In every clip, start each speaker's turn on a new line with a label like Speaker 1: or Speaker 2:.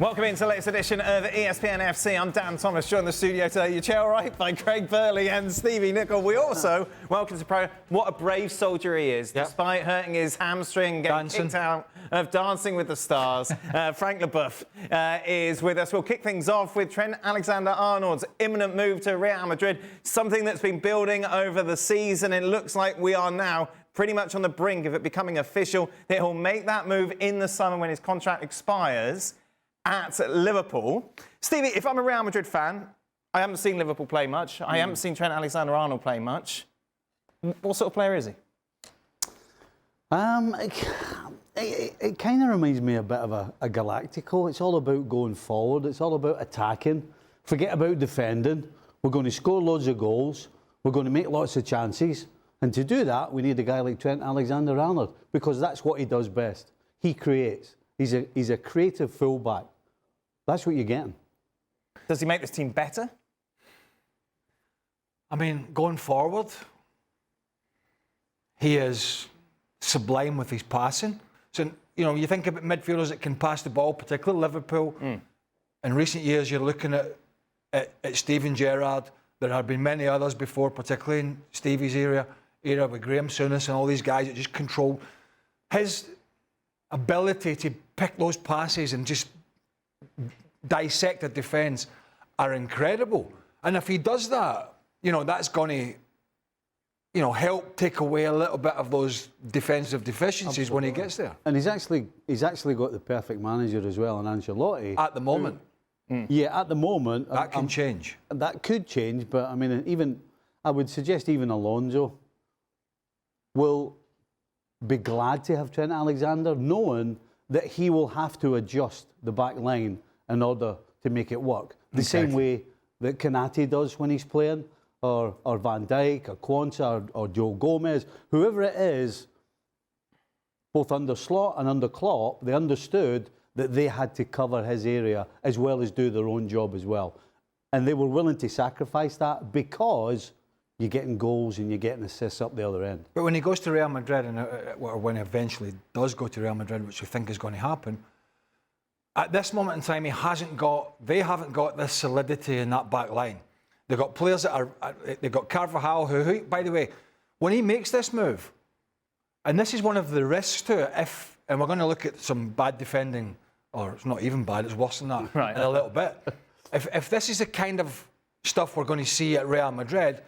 Speaker 1: Welcome into the latest edition of ESPN FC. I'm Dan Thomas, joined in the studio today. Your chair all right? By Craig Burley and Stevie Nicol. We also welcome to Pro. What a brave soldier he is, despite hurting his hamstring, getting kicked out of Dancing with the Stars. Frank Leboeuf is with us. We'll kick things off with Trent Alexander-Arnold's imminent move to Real Madrid, something that's been building over the season. It looks like we are now pretty much on the brink of it becoming official that he'll make that move in the summer when his contract expires at Liverpool. Stevie, if I'm a Real Madrid fan, I haven't seen Liverpool play much. I haven't seen Trent Alexander-Arnold play much. What sort of player is he?
Speaker 2: It kind of reminds me a bit of a Galactico. It's all about going forward. It's all about attacking. Forget about defending. We're going to score loads of goals. We're going to make lots of chances. And to do that, we need a guy like Trent Alexander-Arnold because that's what he does best. He creates. He's a creative fullback. That's what you're getting.
Speaker 1: Does he make this team better?
Speaker 3: I mean, going forward, he is sublime with his passing. So, you know, you think about midfielders that can pass the ball, particularly Liverpool. In recent years, you're looking at Steven Gerrard. There have been many others before, particularly in Stevie's era with Graham Souness and all these guys that just control. His ability to pick those passes and just dissect the defence are incredible. And if he does that, you know, that's going to, you know, help take away a little bit of those defensive deficiencies when he gets there.
Speaker 2: And he's actually got the perfect manager as well in Ancelotti.
Speaker 3: At the moment.
Speaker 2: Yeah, at the moment.
Speaker 3: That can change.
Speaker 2: That could change, but I mean, I would suggest even Alonso will be glad to have Trent Alexander, knowing that he will have to adjust the back line in order to make it work. The same way that Konate does when he's playing, or Van Dijk, or Quansah, or Joe Gomez, whoever it is, both under Slot and under Klopp, they understood that they had to cover his area as well as do their own job as well. And they were willing to sacrifice that because you're getting goals and you're getting assists up the other end.
Speaker 3: But when he goes to Real Madrid, or when he eventually does go to Real Madrid, which we think is going to happen, at this moment in time, they haven't got this solidity in that back line. They've got players that they've got Carvajal, who, by the way, when he makes this move, and this is one of the risks to it, and we're going to look at some bad defending, or it's not even bad, it's worse than that in a little bit. If this is the kind of stuff we're going to see at Real Madrid,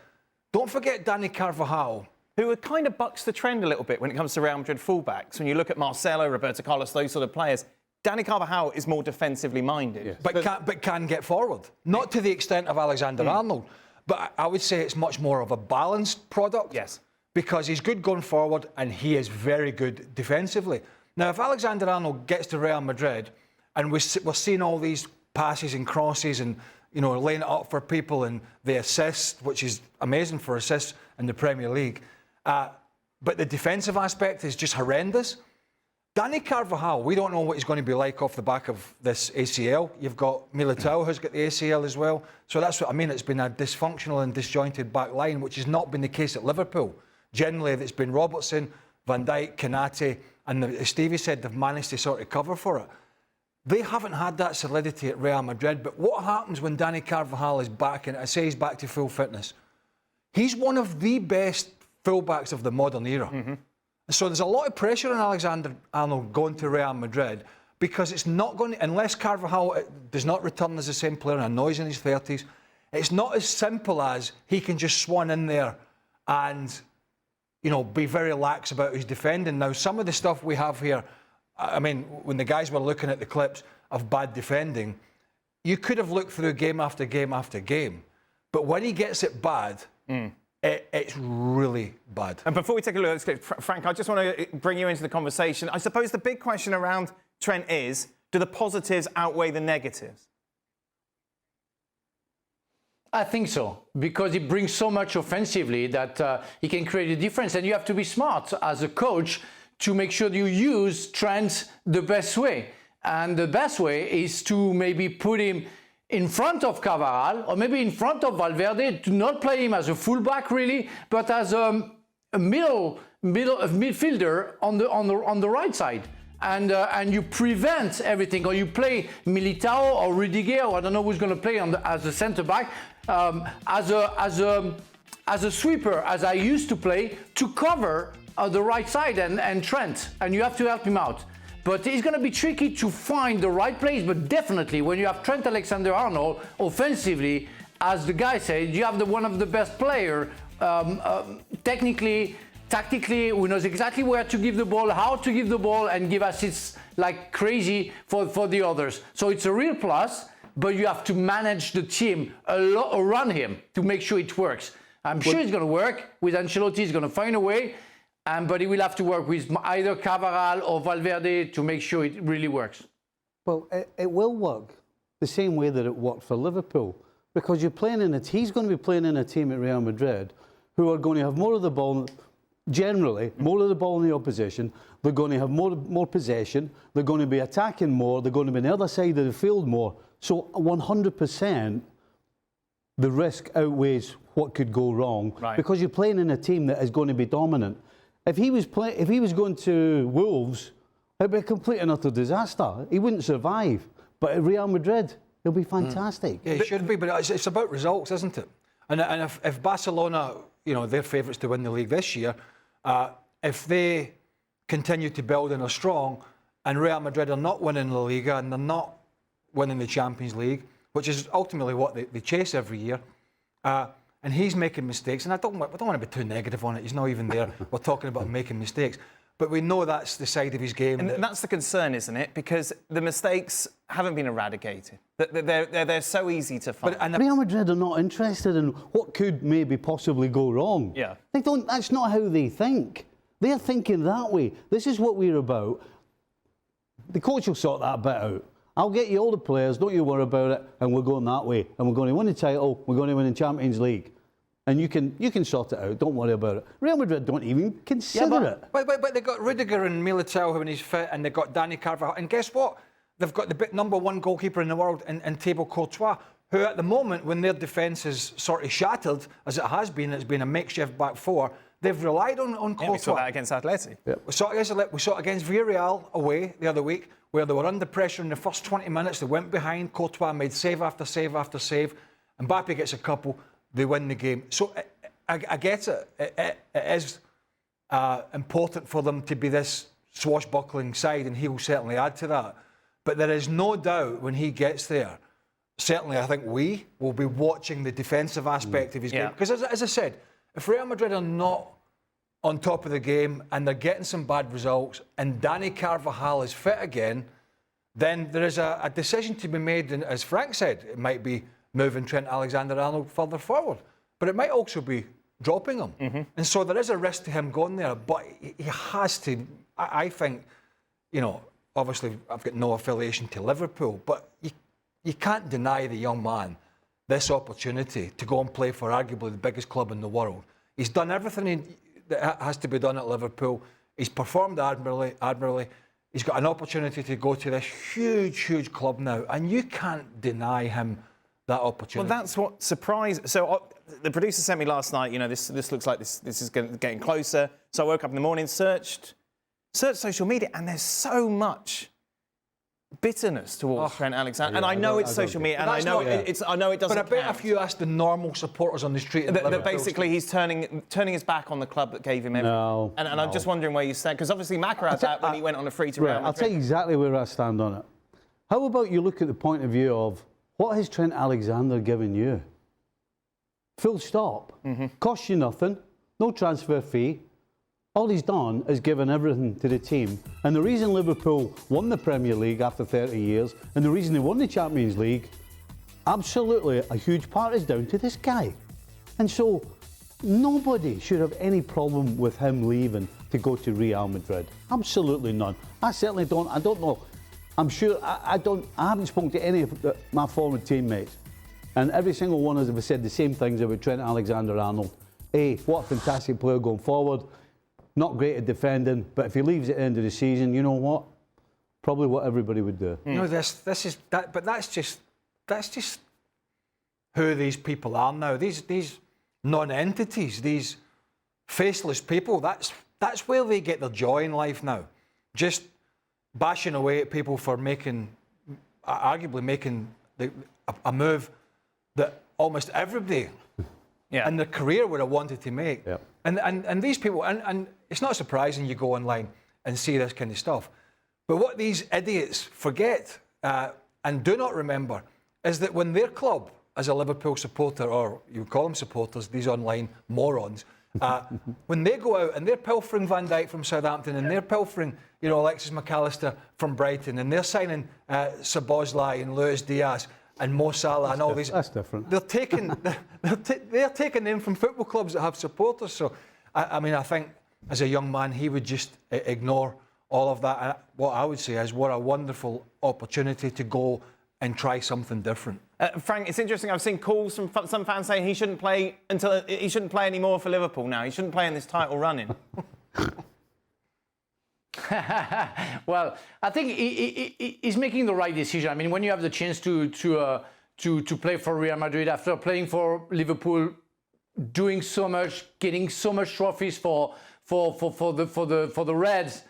Speaker 3: don't forget Dani Carvajal,
Speaker 1: who kind of bucks the trend a little bit when it comes to Real Madrid fullbacks. When you look at Marcelo, Roberto Carlos, those sort of players, Dani Carvajal is more defensively minded.
Speaker 2: Yes.
Speaker 3: But can get forward. Not to the extent of Alexander-Arnold, but I would say it's much more of a balanced product.
Speaker 1: Yes.
Speaker 3: Because he's good going forward and he is very good defensively. Now, if Alexander-Arnold gets to Real Madrid and we're seeing all these passes and crosses and, you know, laying it up for people and the assist, which is amazing for assists in the Premier League, but the defensive aspect is just horrendous. Dani Carvajal, we don't know what he's going to be like off the back of this ACL. You've got Militao, who's got the ACL as well. So that's what I mean. It's been a dysfunctional and disjointed back line, which has not been the case at Liverpool. Generally, it's been Robertson, Van Dijk, Konate, and as Stevie said, they've managed to sort of cover for it. They haven't had that solidity at Real Madrid, but what happens when Dani Carvajal is back, and I say he's back to full fitness? He's one of the best fullbacks of the modern era. So there's a lot of pressure on Alexander-Arnold going to Real Madrid because it's not going to, unless Carvajal does not return as the same player and I know he's in his 30s, it's not as simple as he can just swan in there and, you know, be very lax about his defending. Now, some of the stuff we have here, I mean, when the guys were looking at the clips of bad defending, you could have looked through game after game after game. But when he gets it bad, it's really bad. And
Speaker 1: before we take a look at this clip, Frank, I just want to bring you into the conversation. I suppose the big question around Trent is, do the positives outweigh the negatives?
Speaker 4: I think so, because he brings so much offensively that he can create a difference. And you have to be smart as a coach to make sure you use Trent the best way. And the best way is to maybe put him in front of Carvajal, or maybe in front of Valverde, to not play him as a fullback really, but as a midfielder on the right side. and you prevent everything, or you play Militao or Rudiger, or I don't know who's going to play as a centre back, as a sweeper, as I used to play, to cover the right side and Trent, and you have to help him out. But it's going to be tricky to find the right place, but definitely when you have Trent Alexander-Arnold offensively, as the guy said, you have one of the best players, technically, tactically, who knows exactly where to give the ball, how to give the ball, and give assists like crazy for the others. So it's a real plus, but you have to manage the team around him to make sure it works. I'm sure it's going to work. With Ancelotti, he's going to find a way. But he will have to work with either Carvajal or Valverde to make sure it really works.
Speaker 2: Well, it will work the same way that it worked for Liverpool, because you're playing he's going to be playing in a team at Real Madrid who are going to have more of the ball, generally, more of the ball in the opposition. They're going to have more possession. They're going to be attacking more. They're going to be on the other side of the field more. So 100%, the risk outweighs what could go wrong, because you're playing in a team that is going to be dominant. If he was going to Wolves, it'd be a complete and utter disaster. He wouldn't survive. But at Real Madrid, he'll be fantastic.
Speaker 3: Yeah, he should be, but it's about results, isn't it? And if Barcelona, they're favourites to win the league this year, if they continue to build and are strong, and Real Madrid are not winning La Liga and they're not winning the Champions League, which is ultimately what they chase every year, and he's making mistakes, and I don't want to be too negative on it. He's not even there. We're talking about making mistakes. But we know that's the side of his game.
Speaker 1: And that's the concern, isn't it? Because the mistakes haven't been eradicated. They're so easy to find.
Speaker 2: But Real Madrid are not interested in what could maybe possibly go wrong.
Speaker 1: Yeah.
Speaker 2: They don't. That's not how they think. They're thinking that way. This is what we're about. The coach will sort that bit out. I'll get you all the players, don't you worry about it, and we're going that way. And we're going to win the title, we're going to win the Champions League. And you can sort it out, don't worry about it. Real Madrid don't even consider it.
Speaker 3: But they got Rudiger and Militao when he's fit, and they got Dani Carvajal. And guess what? They've got the number one goalkeeper in the world in Thibaut Courtois, who at the moment, when their defence is sort of shattered, as it has been, it's been a makeshift back four, they've relied on Courtois.
Speaker 1: We saw that against Atleti.
Speaker 2: Yep.
Speaker 3: We saw it against Villarreal away the other week, where they were under pressure in the first 20 minutes. They went behind. Courtois made save after save after save. Mbappe gets a couple. They win the game. So I get it. It is important for them to be this swashbuckling side, and he will certainly add to that. But there is no doubt when he gets there, certainly I think we will be watching the defensive aspect of his game. Because as I said, if Real Madrid are not on top of the game and they're getting some bad results and Dani Carvajal is fit again, then there is a decision to be made. And as Frank said, it might be moving Trent Alexander-Arnold further forward, but it might also be dropping him. Mm-hmm. And so there is a risk to him going there, but he has to, I think, obviously I've got no affiliation to Liverpool, but you can't deny the young man this opportunity to go and play for arguably the biggest club in the world. He's done everything that has to be done at Liverpool. He's performed admirably. He's got an opportunity to go to this huge club now, and you can't deny him that opportunity.
Speaker 1: Well, that's what surprised. So the producer sent me last night. This looks like this is getting closer. So I woke up in the morning, searched social media, and there's so much bitterness towards Trent Alexander. And I know it's social media, and I know it doesn't.
Speaker 3: But I bet if you ask the normal supporters on the street,
Speaker 1: that basically he's turning his back on the club that gave him everything.
Speaker 2: No,
Speaker 1: and I'm just wondering where you stand, because obviously Macca had that when he went on a free to Real Madrid.
Speaker 2: I'll tell you exactly where I stand on it. How about you look at the point of view of what has Trent Alexander given you? Full stop. Mm-hmm. Cost you nothing, no transfer fee. All he's done is given everything to the team. And the reason Liverpool won the Premier League after 30 years, and the reason they won the Champions League, absolutely a huge part is down to this guy. And so nobody should have any problem with him leaving to go to Real Madrid. Absolutely none. I certainly don't. I don't know. I'm sure I haven't spoken to any of my former teammates, and every single one of them have said the same things about Trent Alexander-Arnold. What a fantastic player going forward. Not great at defending, but if he leaves at the end of the season, you know what? Probably what everybody would do.
Speaker 3: No, this is that, but that's just who these people are now. These non-entities, these faceless people. That's where they get their joy in life now. Just bashing away at people for arguably making a move that almost everybody in their career would have wanted to make.
Speaker 2: Yep.
Speaker 3: And these people, and it's not surprising you go online and see this kind of stuff. But what these idiots forget and do not remember is that when their club, as a Liverpool supporter, or you call them supporters, these online morons, when they go out and they're pilfering Van Dijk from Southampton and they're pilfering, Alexis McAllister from Brighton, and they're signing Szoboszlai and Luis Diaz and Mo Salah and all these.
Speaker 2: That's different.
Speaker 3: They're taking them from football clubs that have supporters. So, I think as a young man, he would just ignore all of that. And what I would say is, what a wonderful opportunity to go and try something different.
Speaker 1: Frank, it's interesting. I've seen calls from some fans saying he shouldn't play anymore for Liverpool now. He shouldn't play in this title running.
Speaker 4: Well, I think he's making the right decision. I mean, when you have the chance to play for Real Madrid after playing for Liverpool, doing so much, getting so much trophies for the Reds,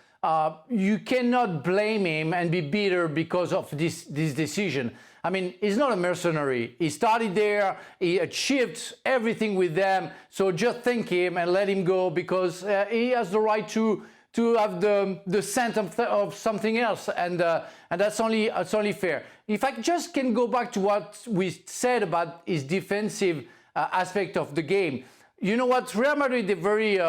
Speaker 4: you cannot blame him and be bitter because of this decision. I mean, he's not a mercenary. He started there. He achieved everything with them. So just thank him and let him go, because he has the right to have the scent of something else, and that's only fair. If I just can go back to what we said about his defensive aspect of the game, you know what? Real Madrid, they're very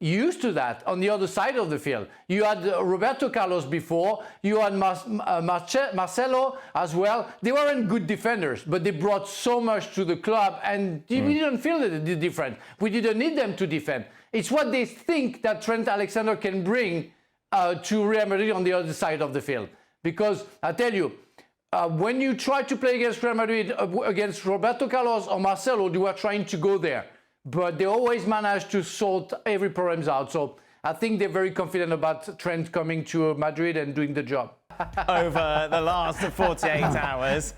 Speaker 4: used to that on the other side of the field. You had Roberto Carlos before, you had Marcelo as well. They weren't good defenders, but they brought so much to the club, and we didn't feel the different. We didn't need them to defend. It's what they think that Trent Alexander can bring to Real Madrid on the other side of the field. Because I tell you, when you try to play against Real Madrid, against Roberto Carlos or Marcelo, they were trying to go there. But they always manage to sort every problem out. So I think they're very confident about Trent coming to Madrid and doing the job.
Speaker 1: Over the last 48 hours,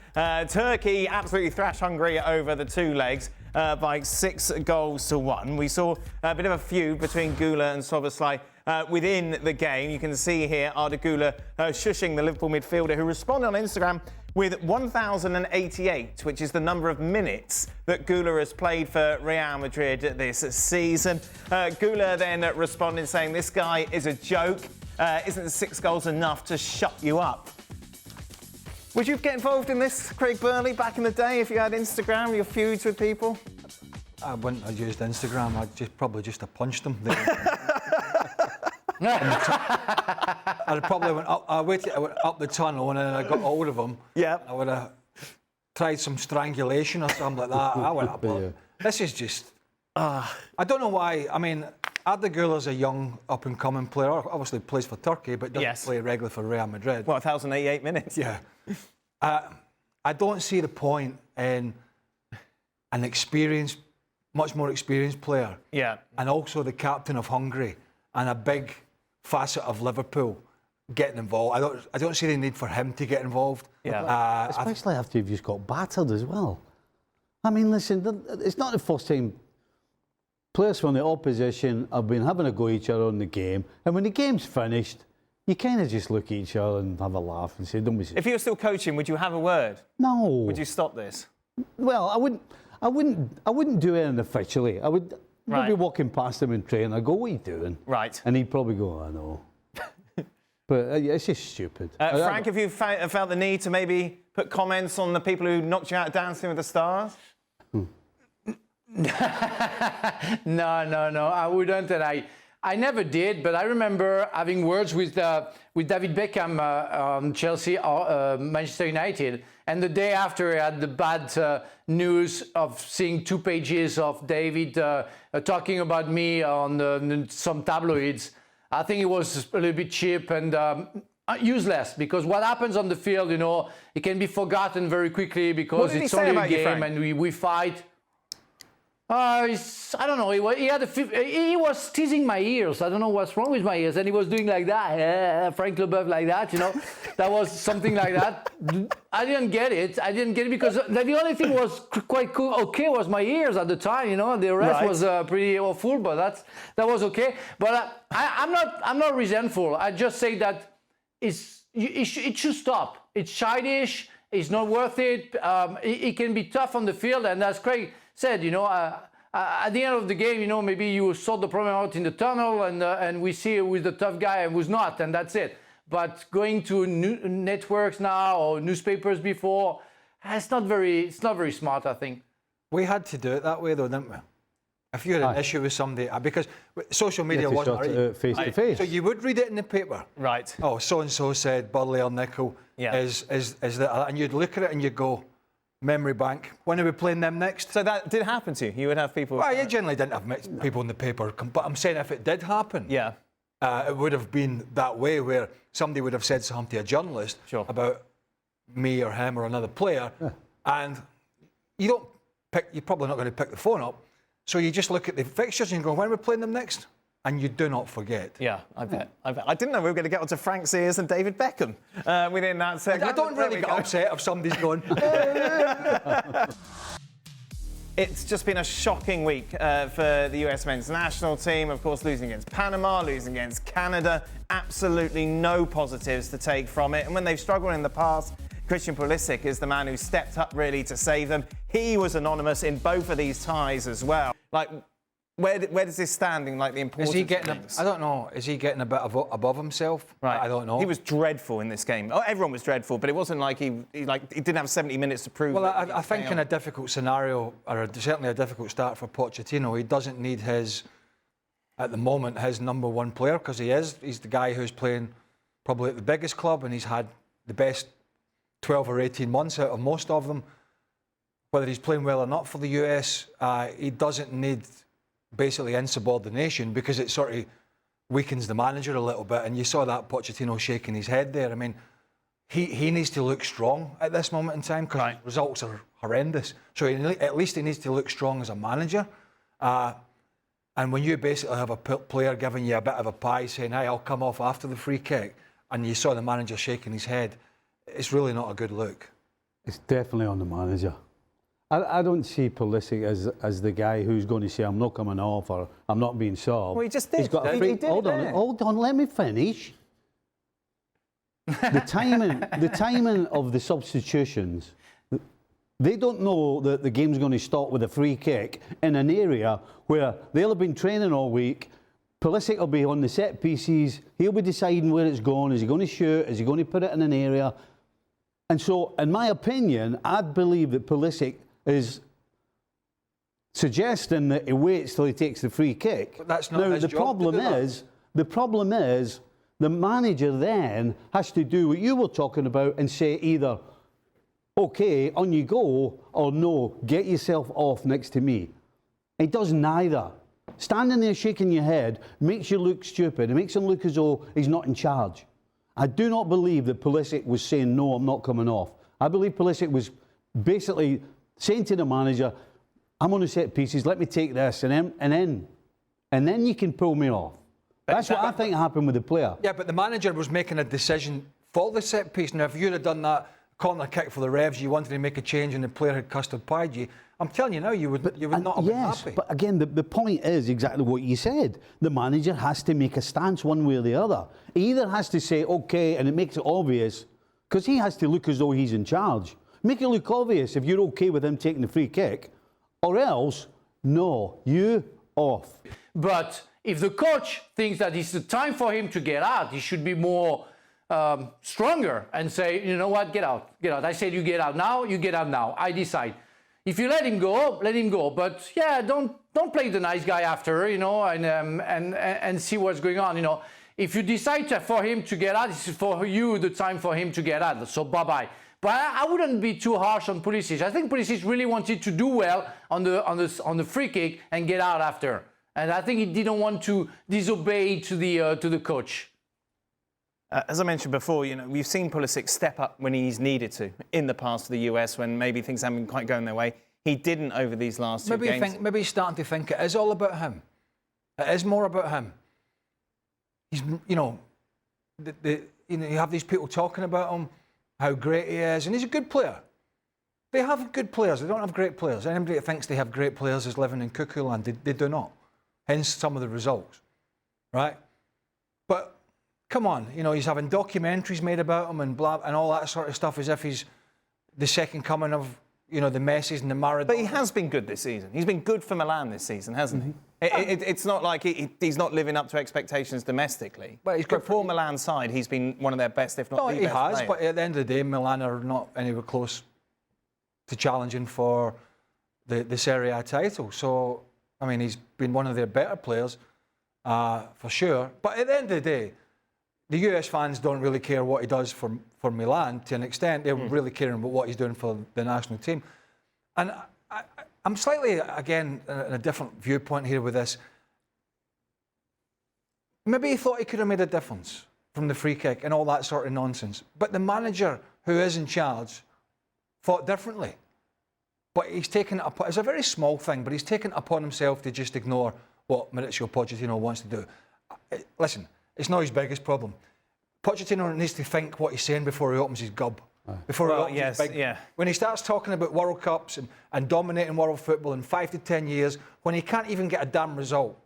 Speaker 1: Turkey absolutely thrashed Hungary over the two legs by 6-1. We saw a bit of a feud between Güler and Szoboszlai within the game. You can see here Arda Güler shushing the Liverpool midfielder, who responded on Instagram with 1,088, which is the number of minutes that Güler has played for Real Madrid this season. Güler then responded saying, "This guy is a joke. Isn't 6 goals enough to shut you up?" Would you get involved in this, Craig Burley, back in the day, if you had Instagram, your feuds with people?
Speaker 3: I wouldn't have used Instagram. I'd probably just have punched them. I'd probably went up. I went up the tunnel, and then I got hold of him.
Speaker 1: Yeah.
Speaker 3: I would have tried some strangulation or something like that. I went up. This is just. I don't know why. I mean, Arda Güler's a young up-and-coming player. Obviously plays for Turkey, but doesn't play regularly for Real Madrid.
Speaker 1: Well, 1,088 minutes.
Speaker 3: Yeah. I don't see the point in an experienced, much more experienced player.
Speaker 1: Yeah.
Speaker 3: And also the captain of Hungary and a big facet of Liverpool getting involved. I don't see the need for him to get involved.
Speaker 1: Yeah.
Speaker 2: Especially after you've just got battered as well. I mean, listen, it's not the first time players from the opposition have been having a go at each other in the game, and when the game's finished, you kind of just look at each other and have a laugh and say, "Don't be."
Speaker 1: If you were still coaching, would you have a word?
Speaker 2: No.
Speaker 1: Would you stop this?
Speaker 2: Well, I wouldn't do anything officially. I would be walking past him in train. I'd go, "What are you doing?"
Speaker 1: Right.
Speaker 2: And he'd probably go, "I know." But it's just stupid.
Speaker 1: Frank, have you felt the need to maybe put comments on the people who knocked you out of Dancing with the Stars?
Speaker 4: No, I wouldn't, and I never did. But I remember having words with David Beckham on Chelsea or Manchester United, and the day after I had the bad news of seeing 2 pages of David talking about me on some tabloids. I think it was a little bit cheap and useless, because what happens on the field, it can be forgotten very quickly because it's only a game and we fight. I don't know. He was teasing my ears. I don't know what's wrong with my ears, and he was doing like that, Frank Leboeuf like that. That was something like that. I didn't get it. Because the only thing was quite cool. Okay, was my ears at the time. The rest was pretty awful, but that was okay. But I'm not resentful. I just say that it should stop. It's childish. It's not worth it. It can be tough on the field, and as Craig said, at the end of the game, maybe you sort the problem out in the tunnel, and we see who's the tough guy and who's not, and that's it. But going to networks now or newspapers before, it's not very smart, I think.
Speaker 3: We had to do it that way, though, didn't we? If you had an issue with somebody, because social media wasn't right.
Speaker 2: Face to face.
Speaker 3: So you would read it in the paper.
Speaker 1: Right.
Speaker 3: Oh, so and so said Burley or Nicol is that, and you'd look at it and you'd go, memory bank. When are we playing them next?
Speaker 1: So that did happen to you. You would have people.
Speaker 3: Well, you generally didn't have people in the paper, but I'm saying if it did happen, it would have been that way where somebody would have said something to a journalist about me or him or another player, and you're probably not going to pick the phone up. So you just look at the fixtures and you go, when are we playing them next? And you do not forget.
Speaker 1: Yeah, I bet. I didn't know we were going to get onto Frank Sears and David Beckham within that segment.
Speaker 3: I don't really get upset if somebody's going.
Speaker 1: It's just been a shocking week for the US men's national team. Of course, losing against Panama, losing against Canada. Absolutely no positives to take from it. And when they've struggled in the past, Christian Pulisic is the man who stepped up really to save them. He was anonymous in both of these ties as well. Like, where does this stand in the importance
Speaker 3: Is he getting?
Speaker 1: of things?
Speaker 3: I don't know. Is he getting a bit above himself?
Speaker 1: Right.
Speaker 3: I don't know.
Speaker 1: He was dreadful in this game. Oh, everyone was dreadful, but it wasn't like he didn't have 70 minutes to prove.
Speaker 3: Well, I think in a difficult scenario, or certainly a difficult start for Pochettino, he doesn't need at the moment, his number one player, because he's the guy who's playing probably at the biggest club, and he's had the best 12 or 18 months out of most of them. Whether he's playing well or not for the US, he doesn't need basically insubordination, because it sort of weakens the manager a little bit. And you saw that Pochettino shaking his head there. I mean, he needs to look strong at this moment in time, because results are horrendous. So at least he needs to look strong as a manager. And when you basically have a player giving you a bit of a pie, saying, hey, I'll come off after the free kick, and you saw the manager shaking his head, it's really not a good look.
Speaker 2: It's definitely on the manager. I don't see Pulisic as the guy who's going to say, I'm not coming off, or I'm not being subbed.
Speaker 1: Well, he just did.
Speaker 2: He's got hold on, let me finish. The timing of the substitutions, they don't know that the game's going to start with a free kick in an area where they'll have been training all week. Pulisic will be on the set pieces. He'll be deciding where it's going. Is he going to shoot? Is he going to put it in an area? And so, in my opinion, I'd believe that Pulisic is suggesting that he waits till he takes the free kick.
Speaker 3: But that's not his
Speaker 2: the
Speaker 3: job
Speaker 2: problem
Speaker 3: to do
Speaker 2: is the problem is the manager then has to do what you were talking about and say either, okay, on you go, or no, get yourself off next to me. He does neither. Standing there shaking your head makes you look stupid. It makes him look as though he's not in charge. I do not believe that Pulisic was saying, no, I'm not coming off. I believe Pulisic was basically saying to the manager, I'm on the set pieces, let me take this, and then you can pull me off. That's what I think happened with the player.
Speaker 3: Yeah, but the manager was making a decision for the set piece. Now, if you'd have done that corner kick for the Revs, you wanted to make a change and the player had custard pied you, I'm telling you now, you would not have been happy.
Speaker 2: But again, the point is exactly what you said. The manager has to make a stance one way or the other. He either has to say, okay, and it makes it obvious, because he has to look as though he's in charge. Make it look obvious if you're okay with him taking the free kick, or else, no, you off.
Speaker 4: But if the coach thinks that it's the time for him to get out, he should be more stronger and say, you know what, get out, get out. I said you get out now, you get out now. I decide. If you let him go, let him go. But yeah, don't play the nice guy after, and see what's going on, If you decide for him to get out, it's for you the time for him to get out. So bye-bye. But I wouldn't be too harsh on Pulisic. I think Pulisic really wanted to do well on the free kick and get out after. And I think he didn't want to disobey to the coach.
Speaker 1: As I mentioned before, we've seen Pulisic step up when he's needed to in the past for the US when maybe things haven't been quite going their way. He didn't over these last two games.
Speaker 3: Maybe he's starting to think it is all about him. It is more about him. He's, you have these people talking about him, how great he is, and he's a good player. They have good players. They don't have great players. Anybody that thinks they have great players is living in cuckoo land. They do not. Hence some of the results, right? But come on, you know, he's having documentaries made about him and blah and all that sort of stuff, as if he's the second coming of, you know, the Messis and the Maradona.
Speaker 1: But he has been good this season. He's been good for Milan this season, hasn't he? It's not like he's not living up to expectations domestically. But he's good for Milan's side. He's been one of their best, if not the best.
Speaker 3: He has,
Speaker 1: player.
Speaker 3: but at the end of the day, Milan are not anywhere close to challenging for the Serie A title. So, I mean, he's been one of their better players, for sure. But at the end of the day, the US fans don't really care what he does for Milan to an extent. They're really caring about what he's doing for the national team. And I'm slightly, again, in a different viewpoint here with this. Maybe he thought he could have made a difference from the free kick and all that sort of nonsense. But the manager who is in charge thought differently. But he's taken it upon, it's a very small thing, but he's taken it upon himself to just ignore what Mauricio Pochettino wants to do. Listen, it's not his biggest problem. Pochettino needs to think what he's saying before he opens his gob. Before he opens his big. When he starts talking about World Cups and dominating world football in 5 to 10 years, when he can't even get a damn result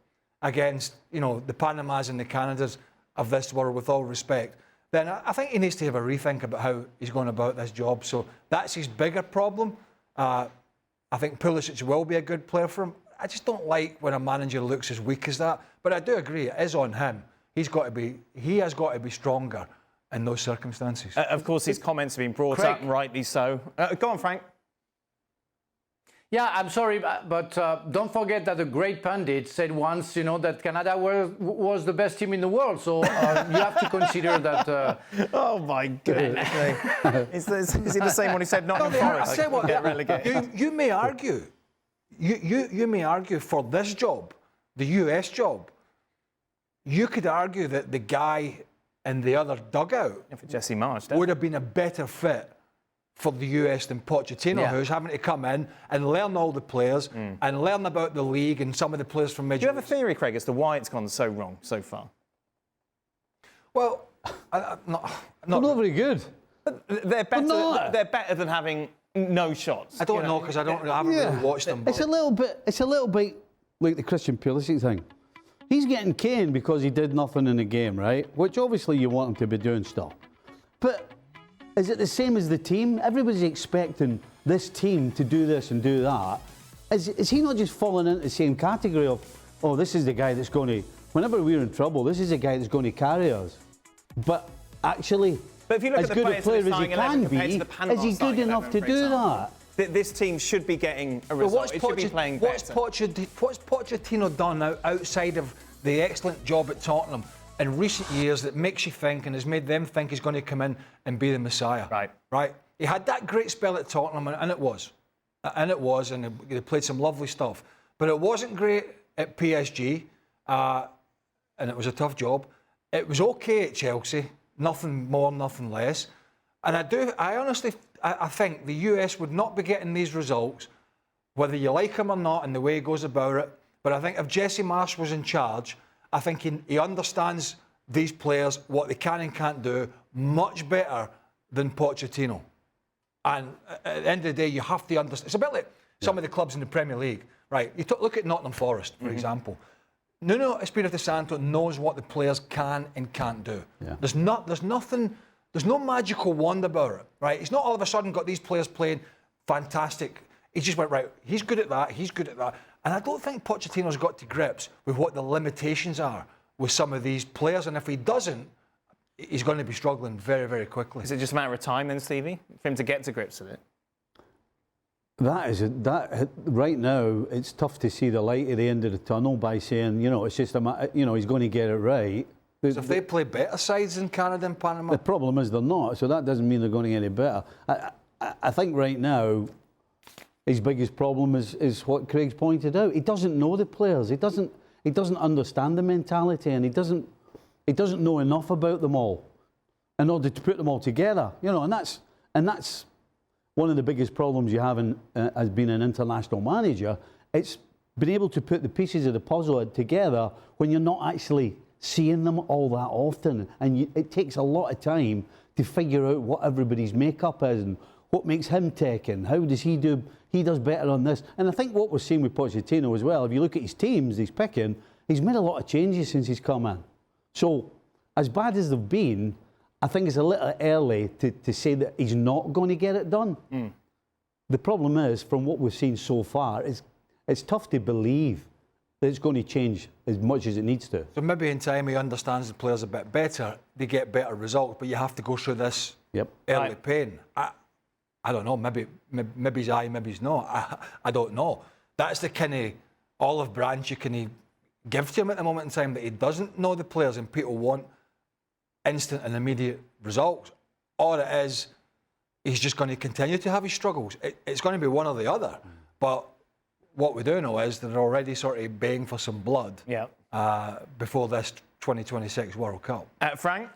Speaker 3: against, you know, the Panamas and the Canadas of this world, with all respect, then I think he needs to have a rethink about how he's going about this job. So that's his bigger problem. I think Pulisic will be a good player for him. I just don't like when a manager looks as weak as that. But I do agree, it is on him. He has got to be stronger in those circumstances.
Speaker 1: Of course, his comments have been brought up, and rightly so. Go on, Frank.
Speaker 4: Yeah, I'm sorry, but don't forget that a great pundit said once, you know, that Canada was the best team in the world. So you have to consider that.
Speaker 1: Oh my goodness! Is he the same one who said Nottingham Forest?
Speaker 3: I say what,
Speaker 1: get relegated?
Speaker 3: You may argue, you may argue for this job, the US job. You could argue that the guy in the other dugout
Speaker 1: For Jesse Marsh,
Speaker 3: would have been a better fit for the US than Pochettino, who's having to come in and learn all the players and learn about the league and some of the players from Major
Speaker 1: Do you have a theory, Craig, as to why it's gone so wrong so far?
Speaker 3: Well,
Speaker 2: not very good.
Speaker 1: They're better. They're better than having no shots.
Speaker 3: I don't know because I haven't really watched them.
Speaker 2: It's a little bit like the Christian Pulisic thing. He's getting caned because he did nothing in the game, right? Which obviously you want him to be doing stuff. But is it the same as the team? Everybody's expecting this team to do this and do that. Is he not just falling into the same category of, oh, this is the guy that's going to, whenever we're in trouble, this is the guy that's going to carry us? But actually,
Speaker 1: but if you look
Speaker 2: as
Speaker 1: at the
Speaker 2: good a player as he can be, is he good enough to do that?
Speaker 1: This team should be getting a result. It should be playing better.
Speaker 3: What's Pochettino done outside of the excellent job at Tottenham in recent years that makes you think and has made them think he's going to come in and be the Messiah? Right. He had that great spell at Tottenham, and it was. And they played some lovely stuff. But it wasn't great at PSG, and it was a tough job. It was okay at Chelsea, nothing more, nothing less. And I honestly think the US would not be getting these results, whether you like him or not, and the way he goes about it. But I think if Jesse Marsh was in charge, I think he understands these players, what they can and can't do, much better than Pochettino. And at the end of the day, you have to understand. It's a bit like some of the clubs in the Premier League, right? You look at Nottingham Forest, for example. Nuno Espirito Santo knows what the players can and can't do. Yeah. There's no magical wand about it, right? He's not all of a sudden got these players playing fantastic. He just went, right, he's good at that, he's good at that. And I don't think Pochettino's got to grips with what the limitations are with some of these players. And if he doesn't, he's going to be struggling very, very quickly.
Speaker 1: Is it just a matter of time then, Stevie, for him to get to grips with it?
Speaker 2: That right now, it's tough to see the light at the end of the tunnel by saying, you know, it's just he's going to get it right.
Speaker 3: So if they play better sides than Canada and Panama?
Speaker 2: The problem is they're not, so that doesn't mean they're going to get any better. I think right now, his biggest problem is what Craig's pointed out. He doesn't know the players. He doesn't understand the mentality, and he doesn't know enough about them all in order to put them all together. You know, and that's one of the biggest problems you have as being an international manager. It's being able to put the pieces of the puzzle together when you're not actually seeing them all that often, and it takes a lot of time to figure out what everybody's makeup is and what makes him tick and how does he do. He does better on this. And I think what we're seeing with Pochettino as well, if you look at his teams he's picking, he's made a lot of changes since he's come in. So as bad as they've been, I think it's a little early to say that he's not going to get it done. The problem is, from what we've seen so far, it's tough to believe that it's going to change as much as it needs to.
Speaker 3: So maybe in time he understands the players a bit better, they get better results, but you have to go through this early pain. I don't know, maybe he's aye, maybe he's not. I don't know. That's the kind of olive branch you can give to him at the moment in time, that he doesn't know the players and people want instant and immediate results. Or it is, he's just going to continue to have his struggles. It's going to be one or the other. But what we do know is they're already sort of baying for some blood before this 2026 World Cup.
Speaker 1: Frank?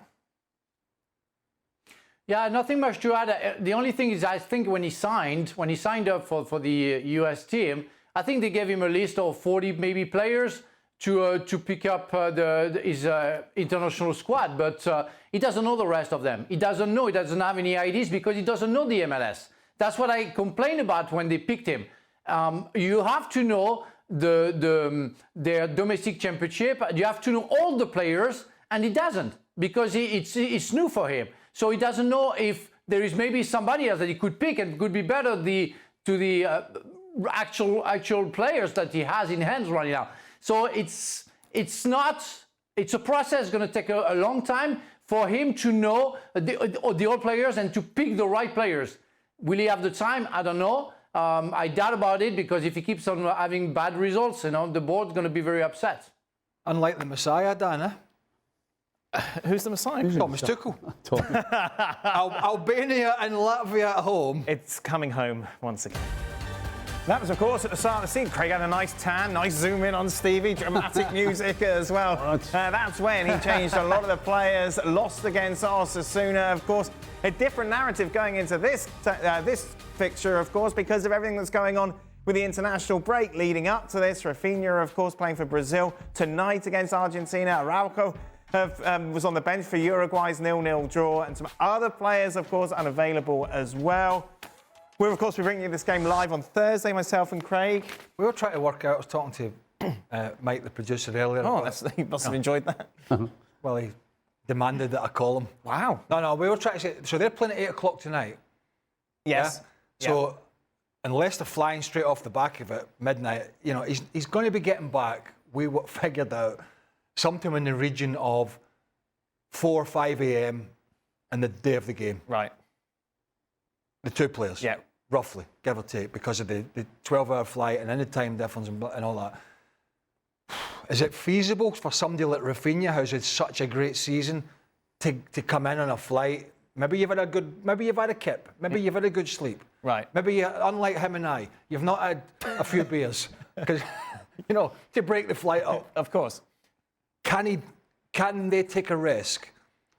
Speaker 4: Yeah, nothing much to add. The only thing is, I think when he signed up for the US team, I think they gave him a list of 40 maybe players to pick up his international squad, but he doesn't know the rest of them. He doesn't know. He doesn't have any ideas because he doesn't know the MLS. That's what I complained about when they picked him. You have to know their domestic championship. You have to know all the players, and he doesn't, because it's new for him. So he doesn't know if there is maybe somebody else that he could pick and could be better to the actual players that he has in hands right now. So it's a process going to take a long time for him to know the old players and to pick the right players. Will he have the time? I don't know. I doubt about it, because if he keeps on having bad results, the board's going to be very upset.
Speaker 3: Unlike the Messiah, Dan, eh?
Speaker 1: Who's the Messiah?
Speaker 3: Thomas Tuchel. Albania and Latvia at home.
Speaker 1: It's coming home once again. That was, of course, at the start of the scene. Craig had a nice tan, nice zoom in on Stevie, dramatic music as well. That's when he changed a lot of the players, lost against Osasuna. Of course, a different narrative going into this fixture, of course, because of everything that's going on with the international break leading up to this. Rafinha, of course, playing for Brazil tonight against Argentina. Araujo was on the bench for Uruguay's 0-0 draw, and some other players, of course, unavailable as well. We'll, of course, be bringing you this game live on Thursday, myself and Craig.
Speaker 3: We were trying to work out, I was talking to Mike, the producer, earlier.
Speaker 1: Oh, he must have enjoyed that.
Speaker 3: Well, he demanded that I call him.
Speaker 1: Wow.
Speaker 3: No, we were trying to say, so they're playing at 8 o'clock tonight.
Speaker 1: Yes.
Speaker 3: Yeah? So, unless they're flying straight off the back of it, midnight, he's going to be getting back, we figured out, sometime in the region of 4 or 5 a.m. on the day of the game.
Speaker 1: Right.
Speaker 3: The two players.
Speaker 1: Yeah.
Speaker 3: Roughly, give or take, because of the 12-hour flight and any time difference and all that. Is it feasible for somebody like Rafinha, who's had such a great season, to come in on a flight? Maybe you've had a kip. Maybe you've had a good sleep.
Speaker 1: Right.
Speaker 3: Maybe, unlike him and I, you've not had a few beers. Because, to break the flight up.
Speaker 1: Of course.
Speaker 3: Can they take a risk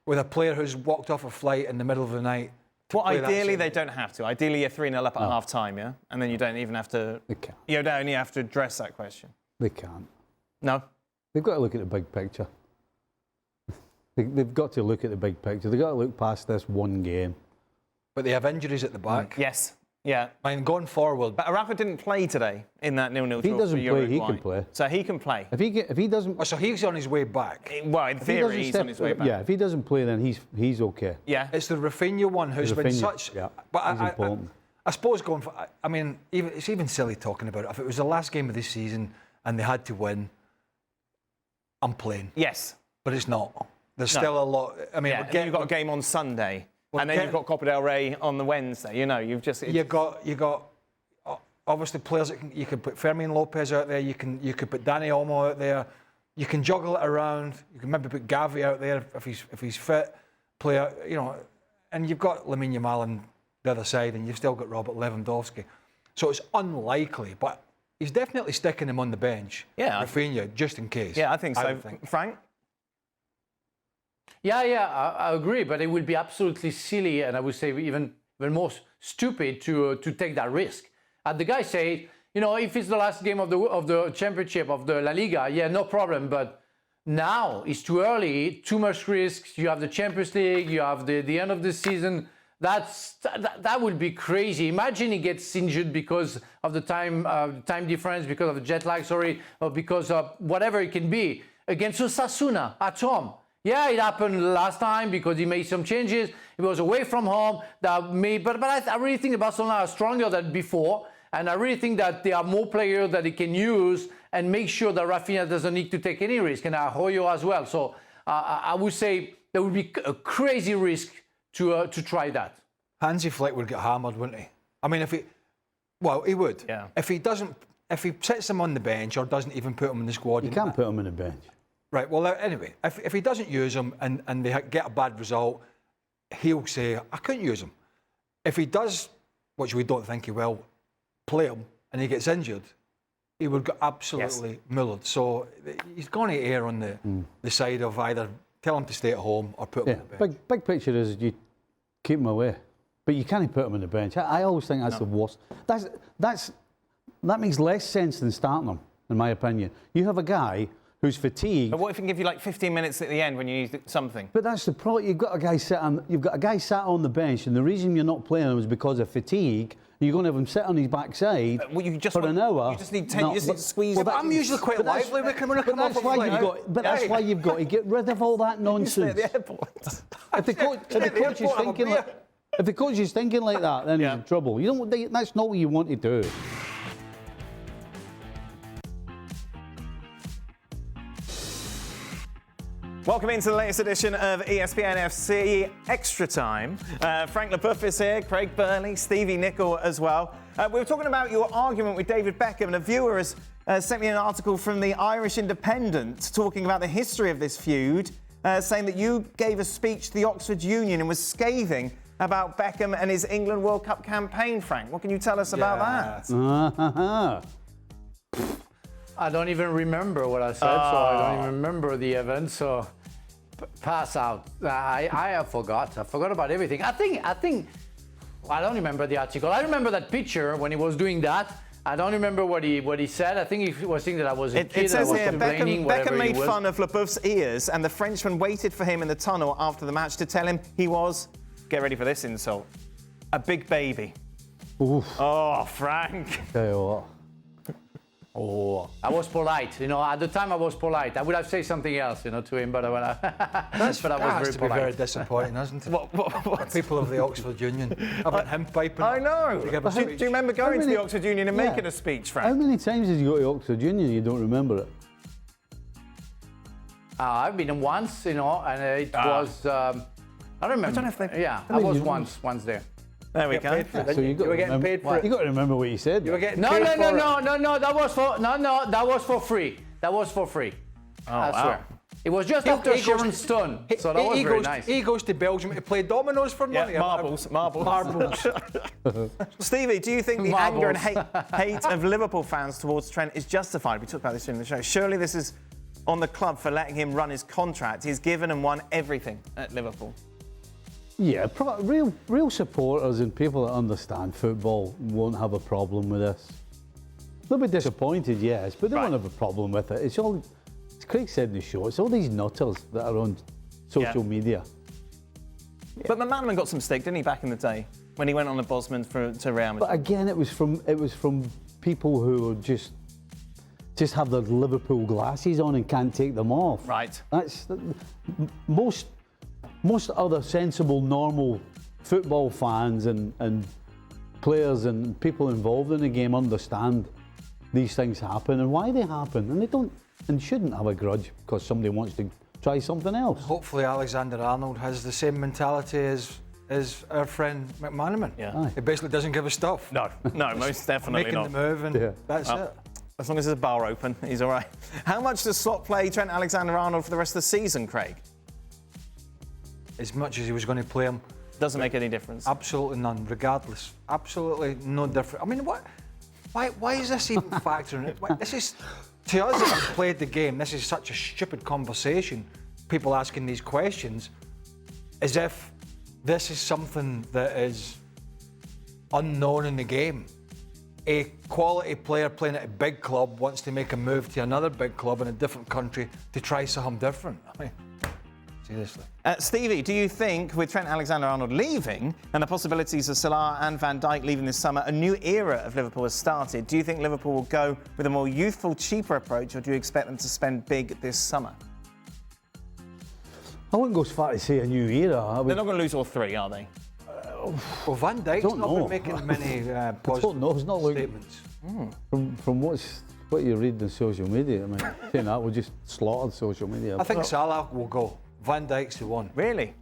Speaker 3: with a player who's walked off a flight in the middle of the night?
Speaker 1: Well, ideally, they don't have to. Ideally, you're 3-0 up at half-time, yeah? And then you don't even have to...
Speaker 2: They can't.
Speaker 1: You don't only have to address that question.
Speaker 2: They can't.
Speaker 1: No?
Speaker 2: They've got to look at the big picture. They've got to look at the big picture. They've got to look past this one game.
Speaker 3: But they have injuries at the back.
Speaker 1: Yes. Yeah.
Speaker 3: I mean, going forward...
Speaker 1: But Rafa didn't play today in that 0-0 draw.
Speaker 2: If he doesn't play, he can play.
Speaker 1: So he can play.
Speaker 2: If he doesn't...
Speaker 3: Oh, so he's on his way back.
Speaker 1: Well, in theory, he's on his way back.
Speaker 2: Yeah, if he doesn't play, then he's okay.
Speaker 1: Yeah.
Speaker 3: It's the Rafinha one who's been such...
Speaker 2: Yeah,
Speaker 3: but
Speaker 2: he's important.
Speaker 3: I suppose going for... I mean, it's even silly talking about it. If it was the last game of the season and they had to win, I'm playing.
Speaker 1: Yes.
Speaker 3: But it's not. There's still a lot... I mean,
Speaker 1: Yeah, and you've got a game on Sunday. And then you've got Copa del Rey on the Wednesday. You've just...
Speaker 3: You got obviously players that you can put Fermin Lopez out there. You could put Dani Olmo out there. You can juggle it around. You can maybe put Gavi out there if he's fit. Player, and you've got Lamine Yamal on the other side, and you've still got Robert Lewandowski. So it's unlikely, but he's definitely sticking him on the bench.
Speaker 1: Yeah,
Speaker 3: Rafinha, just in case.
Speaker 1: Yeah, I think so. Frank.
Speaker 4: Yeah, I agree, but it would be absolutely silly, and I would say even more stupid to take that risk. And the guy said, if it's the last game of the championship of the La Liga, yeah, no problem. But now it's too early, too much risks. You have the Champions League, you have the end of the season. That would be crazy. Imagine he gets injured because of the time difference, because of the jet lag, or because of whatever it can be against Osasuna at home. Yeah, it happened last time because he made some changes. He was away from home. But I really think that Barcelona are stronger than before. And I really think that there are more players that he can use and make sure that Rafinha doesn't need to take any risk, and Arroyo as well. So I would say there would be a crazy risk to try that.
Speaker 3: Hansi Flick would get hammered, wouldn't he? I mean, he would.
Speaker 1: Yeah.
Speaker 3: If he sets him on the bench or doesn't even put him in the squad.
Speaker 2: You can't put him on the bench.
Speaker 3: Right, well, anyway, if he doesn't use him and they get a bad result, he'll say, I couldn't use him. If he does, which we don't think he will, play him and he gets injured, he would get absolutely mullered. So he's going to err on the side of either tell him to stay at home or put him on the bench.
Speaker 2: Big picture is you keep him away. But you can't put him on the bench. I always think that's the worst. That makes less sense than starting him, in my opinion. You have a guy who's fatigued.
Speaker 1: But what if he can give you like 15 minutes at the end when you need something?
Speaker 2: But that's the problem. You've got a guy sat on the bench, and the reason you're not playing him is because of fatigue. You're going to have him sit on his backside for an hour.
Speaker 1: You just need 10. You just need to squeeze.
Speaker 3: Well, I'm usually quite lively when I come off a flight.
Speaker 2: But that's why you've got to get rid of all that nonsense.
Speaker 1: At the airport.
Speaker 2: If the coach is thinking like that, then he's in trouble. That's not what you want to do.
Speaker 1: Welcome into the latest edition of ESPN FC Extra Time. Frank LeBoeuf is here, Craig Burley, Stevie Nicol as well. We were talking about your argument with David Beckham, and a viewer has sent me an article from the Irish Independent talking about the history of this feud, saying that you gave a speech to the Oxford Union and was scathing about Beckham and his England World Cup campaign, Frank. What can you tell us about that?
Speaker 4: I don't even remember what I said, so I don't even remember the event. So pass out. I forgot. I forgot about everything. I think. I don't remember the article. I remember that picture when he was doing that. I don't remember what he said. I think he was thinking that I was a kid.
Speaker 1: It says
Speaker 4: I was
Speaker 1: here,
Speaker 4: complaining,
Speaker 1: Beckham made fun of LeBoeuf's ears, and the Frenchman waited for him in the tunnel after the match to tell him he was, get ready for this insult, a big baby.
Speaker 2: Oof.
Speaker 1: Oh, Frank.
Speaker 2: Tell you what.
Speaker 4: Oh, I was polite. At the time I was polite. I would have said something else, to him, but I was very polite.
Speaker 3: Very disappointing, isn't it? What? People of the Oxford Union having him piping.
Speaker 1: I know. Do you remember going to the Oxford Union and making a speech, Frank?
Speaker 2: How many times did you go to Oxford Union and you don't remember it?
Speaker 4: I've been once, and it was. I remember. I don't know if I was once there.
Speaker 1: There we go.
Speaker 2: So you were getting paid for it. You got to remember what you said.
Speaker 3: You were getting
Speaker 4: No.
Speaker 3: paid
Speaker 4: That was for free. That was for free.
Speaker 1: Oh, I swear.
Speaker 4: It was just after Sharon Stone, so that was very nice.
Speaker 3: He goes to Belgium to play dominoes for money.
Speaker 1: Marbles. Stevie, do you think the
Speaker 4: Marbles.
Speaker 1: anger and hate of Liverpool fans towards Trent is justified? We talked about this in the show. Surely this is on the club for letting him run his contract. He's given and won everything at Liverpool.
Speaker 2: Yeah, real supporters and people that understand football won't have a problem with this. They'll be disappointed, yes, but they won't have a problem with it. It's all, as Craig said in the show, it's all these nutters that are on social media.
Speaker 1: Yeah. But McManaman got some stick, didn't he, back in the day when he went on a Bosman to Real Madrid?
Speaker 2: But again, it was from people who just have their Liverpool glasses on and can't take them off.
Speaker 1: Right.
Speaker 2: That's most other sensible, normal football fans and players and people involved in the game understand these things happen and why they happen, and they don't and shouldn't have a grudge because somebody wants to try something else.
Speaker 3: Hopefully Alexander-Arnold has the same mentality as our friend McManaman.
Speaker 1: Yeah.
Speaker 3: He basically doesn't give a stuff.
Speaker 1: No, most definitely
Speaker 3: Making
Speaker 1: not.
Speaker 3: the move and that's it.
Speaker 1: As long as there's a bar open, he's all right. How much does Slot play Trent Alexander-Arnold for the rest of the season, Craig?
Speaker 3: As much as he was going to play him.
Speaker 1: Doesn't make any difference.
Speaker 3: Absolutely none, regardless. Absolutely no different. I mean, why is this even factoring it? This is, to us that have played the game, this is such a stupid conversation. People asking these questions as if this is something that is unknown in the game. A quality player playing at a big club wants to make a move to another big club in a different country to try something different. I mean, seriously.
Speaker 1: Stevie, do you think with Trent Alexander-Arnold leaving and the possibilities of Salah and Van Dijk leaving this summer, a new era of Liverpool has started? Do you think Liverpool will go with a more youthful, cheaper approach, or do you expect them to spend big this summer?
Speaker 2: I wouldn't go as far to say a new era.
Speaker 1: They're not going to lose all three, are they?
Speaker 3: Well, Van Dijk's not been making many positive statements.
Speaker 2: From what you read on social media, I mean, saying that we just slaughtered social media.
Speaker 3: I think Salah will go. Van Dijk's the one.
Speaker 1: Really?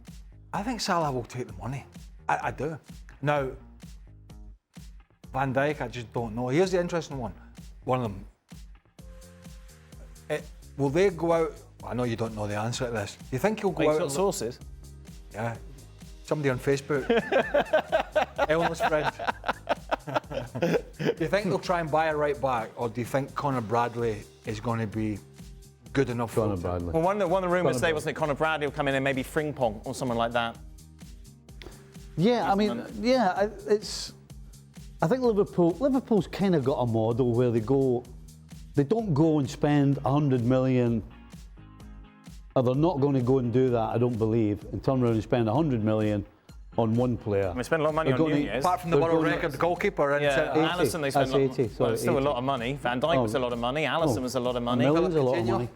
Speaker 3: I think Salah will take the money. I do. Now, Van Dijk, I just don't know. Here's the interesting one. One of them. Will they go out? I know you don't know the answer to this. Do you think he'll go out?
Speaker 1: Got sources?
Speaker 3: Yeah. Somebody on Facebook. Elmer's friend. Do you think they'll try and buy a right back, or do you think Conor Bradley is going to be good enough for
Speaker 2: Conor Bradley?
Speaker 1: Well, one of the rumours today wasn't it Conor Bradley will come in and maybe Frimpong or someone like that.
Speaker 2: Yeah, I mean, yeah, I think Liverpool's kind of got a model where they don't go and spend 100 million, or they're not going to go and do that, I don't believe, and turn around and spend 100 million on one player.
Speaker 1: We spend a lot of money on Nunez.
Speaker 3: Apart from the world record goalkeeper. And
Speaker 1: Alisson, they spend
Speaker 2: 80,
Speaker 1: well, still a lot of money. Van Dijk was a lot of money. Alisson was a lot of money.
Speaker 2: A million's a lot of money.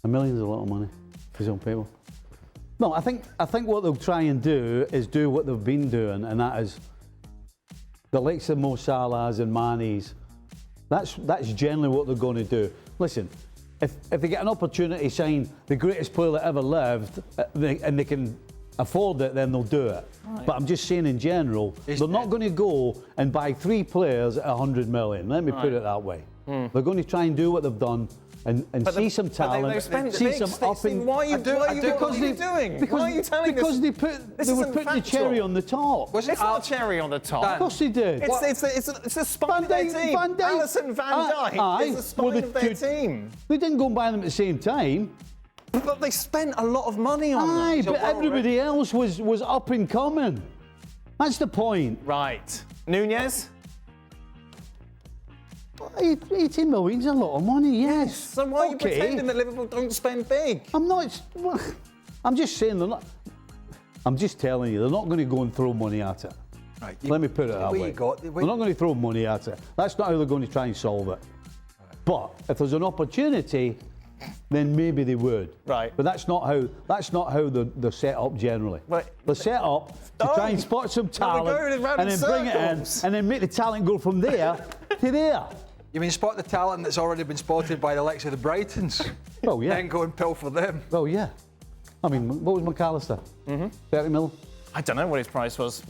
Speaker 2: A million's a lot of money for some people. No, I think what they'll try and do is do what they've been doing, and that is the likes of Mo Salah's and Mane's. That's generally what they're going to do. Listen, if they get an opportunity to sign the greatest player that ever lived, and they can afford it, then they'll do it. Right. But I'm just saying in general, they're not going to go and buy 3 players at 100 million. Let me put it that way. They're going to try and do what they've done and see some talent, see some up and...
Speaker 1: Why are you doing? Why are you telling
Speaker 2: because
Speaker 1: us?
Speaker 2: They were putting the cherry on the top.
Speaker 1: It's not a cherry on the top.
Speaker 2: Of course they did.
Speaker 1: It's the spine of their team. Alisson, Van Dijk is the spine of their team.
Speaker 2: They didn't go and buy them at the same time.
Speaker 1: But they spent a lot of money on them.
Speaker 2: Aye, but everybody else was up and coming. That's the point.
Speaker 1: Right. Nunez?
Speaker 2: 18 million's a lot of money, yes.
Speaker 1: So why are you pretending that Liverpool don't spend big?
Speaker 2: I'm not. I'm just saying they're not. I'm just telling you, they're not going to go and throw money at it.
Speaker 3: Right,
Speaker 2: Let me put it that way. They're not going to throw money at it. That's not how they're going to try and solve it. But if there's an opportunity, then maybe they would.
Speaker 1: Right.
Speaker 2: But that's not how they're set up generally.
Speaker 1: Right.
Speaker 2: They're set up to try and spot some talent and then bring it in and then make the talent go from there to there.
Speaker 3: You mean spot the talent that's already been spotted by the likes of the Brightons?
Speaker 2: Well, yeah.
Speaker 3: Then go and pill for them.
Speaker 2: Well, yeah. I mean, what was McAllister? 30 mil?
Speaker 1: I don't know what his price was.